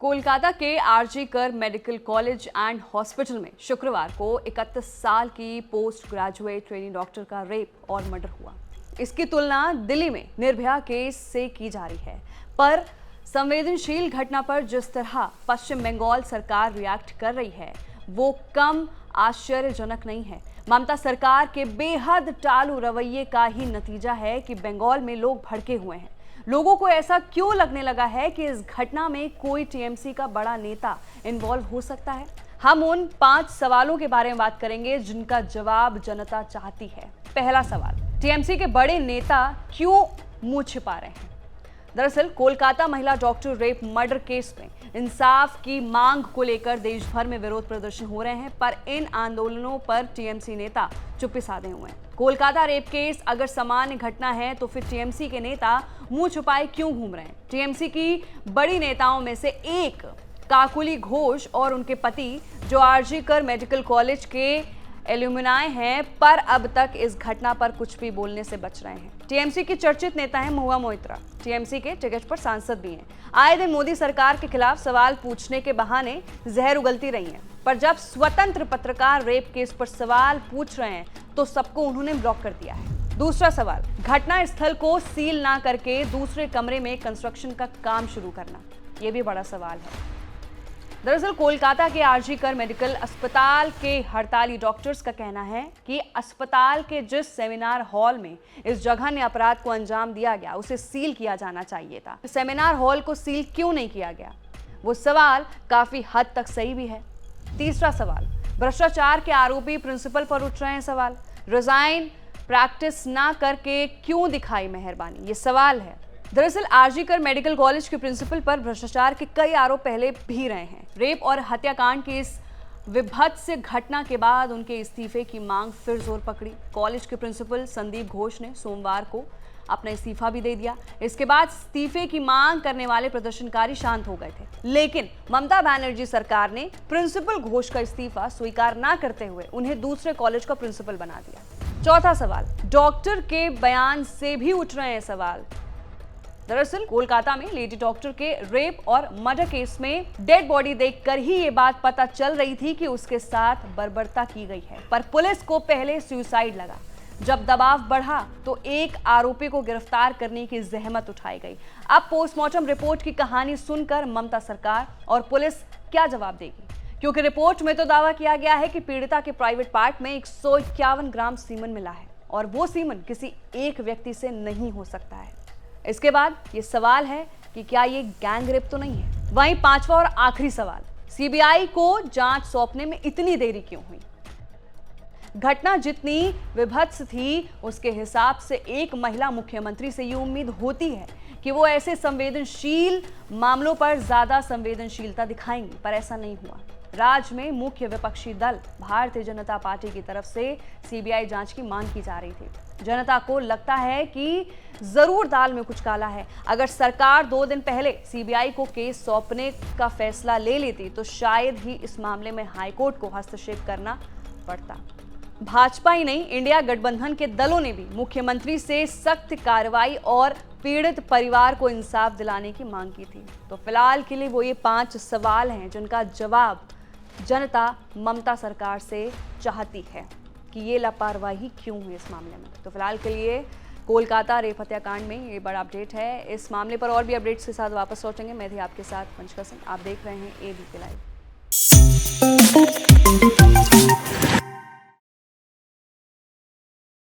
कोलकाता के आरजी कर medical college and hospital में शुक्रवार को 31 साल की पोस्ट ग्रेजुएट ट्रेनिंग डॉक्टर का रेप और मर्डर हुआ। इसकी तुलना दिल्ली में निर्भया केस से की जा रही है, पर संवेदनशील घटना पर जिस तरह पश्चिम बंगाल सरकार रिएक्ट कर रही है वो कम आश्चर्यजनक नहीं है। ममता सरकार के बेहद टालू रवैये का ही नतीजा है कि बंगाल में लोग भड़के हुए हैं। लोगों को ऐसा क्यों लगने लगा है कि इस घटना में कोई टीएमसी का बड़ा नेता इन्वॉल्व हो सकता है? हम उन 5 सवालों के बारे में बात करेंगे जिनका जवाब जनता चाहती है। पहला सवाल, टीएमसी के बड़े नेता क्यों मुंह छिपा रहे हैं? दरअसल कोलकाता महिला डॉक्टर रेप मर्डर केस में इंसाफ की मांग को लेकर देश भर में विरोध प्रदर्शन हो रहे हैं, पर इन आंदोलनों पर टीएमसी नेता चुप्पी साधे हुए हैं। कोलकाता रेप केस अगर सामान्य घटना है तो फिर टीएमसी के नेता मुंह छुपाए क्यों घूम रहे हैं? टीएमसी की बड़ी नेताओं में से एक काकुली घोष और उनके पति जो आरजी कर मेडिकल कॉलेज के एल्यूमिनाई हैं, पर अब तक इस घटना पर कुछ भी बोलने से बच रहे हैं। टीएमसी की चर्चित नेता हैं महुआ मोइत्रा, टीएमसी के टिकट पर सांसद भी हैं। आए दिन मोदी सरकार के खिलाफ सवाल पूछने के बहाने जहर उगलती रही हैं, पर जब स्वतंत्र पत्रकार रेप केस पर सवाल पूछ रहे हैं तो सबको उन्होंने ब्लॉक कर दिया है। दूसरा सवाल, घटना स्थल को सील ना करके दूसरे कमरे में कंस्ट्रक्शन का काम शुरू करना, यह भी बड़ा सवाल है। दरअसल कोलकाता के आरजी कर मेडिकल अस्पताल के हड़ताली डॉक्टर्स का कहना है कि अस्पताल के जिस सेमिनार हॉल में इस जघन्य अपराध को अंजाम दिया गया उसे सील किया जाना चाहिए था। सेमिनार हॉल को सील क्यों नहीं किया गया? वो सवाल काफी हद तक सही भी है। तीसरा सवाल, भ्रष्टाचार के आरोपी प्रिंसिपल पर उठ रहे हैं सवाल। रिजाइन प्रैक्टिस ना करके क्यों दिखाई मेहरबानी, ये सवाल है। दरअसल आरजी कर मेडिकल कॉलेज के प्रिंसिपल पर भ्रष्टाचार के कई आरोप पहले भी रहे हैं। रेप और हत्याकांड की इस विभत्स घटना के बाद उनके इस्तीफे की मांग फिर जोर पकड़ी। कॉलेज के प्रिंसिपल संदीप घोष ने सोमवार को अपना इस्तीफा भी दे दिया। इसके बाद इस्तीफे की मांग करने वाले प्रदर्शनकारी शांत हो गए थे, लेकिन ममता बनर्जी सरकार ने प्रिंसिपल घोष का इस्तीफा स्वीकार ना करते हुए उन्हें दूसरे कॉलेज का प्रिंसिपल बना दिया। चौथा सवाल, डॉक्टर के बयान से भी उठ रहे हैं सवाल। दरअसल कोलकाता में लेडी डॉक्टर के रेप और मर्डर केस में डेड बॉडी देखकर ही ये बात पता चल रही थी कि उसके साथ बर्बरता की गई है, पर पुलिस को पहले सुसाइड लगा। जब दबाव बढ़ा तो एक आरोपी को गिरफ्तार करने की जहमत उठाई गई। अब पोस्टमार्टम रिपोर्ट की कहानी सुनकर ममता सरकार और पुलिस क्या जवाब देगी? क्योंकि रिपोर्ट में तो दावा किया गया है कि पीड़िता के प्राइवेट पार्ट में 151 ग्राम सीमन मिला है और वो सीमन किसी एक व्यक्ति से नहीं हो सकता है। इसके बाद ये सवाल है कि क्या ये गैंग रेप तो नहीं है? वहीं पांचवा और आखिरी सवाल, सीबीआई को जांच सौंपने में इतनी देरी क्यों हुई? घटना जितनी विभत्स थी उसके हिसाब से एक महिला मुख्यमंत्री से ये उम्मीद होती है कि वो ऐसे संवेदनशील मामलों पर ज्यादा संवेदनशीलता दिखाएंगी, पर ऐसा नहीं हुआ। राज्य में मुख्य विपक्षी दल भारतीय जनता पार्टी की तरफ से सीबीआई जांच की मांग की जा रही थी। जनता को लगता है कि जरूर दाल में कुछ काला है। अगर सरकार 2 दिन पहले सीबीआई को केस सौंपने का फैसला ले लेती तो शायद ही इस मामले में हाईकोर्ट को हस्तक्षेप करना पड़ता। भाजपा ही नहीं, इंडिया गठबंधन के दलों ने भी मुख्यमंत्री से सख्त कार्रवाई और पीड़ित परिवार को इंसाफ दिलाने की मांग की थी। तो फिलहाल के लिए वो ये 5 सवाल हैं जिनका जवाब जनता ममता सरकार से चाहती है कि ये लापरवाही क्यों हुई इस मामले में। तो फिलहाल के लिए कोलकाता रेप हत्याकांड में ये बड़ा अपडेट है। इस मामले पर और भी अपडेट्स के साथ वापस लौटेंगे। मैं थी आपके साथ पंचकसन। आप देख रहे हैं एबीपी लाइव।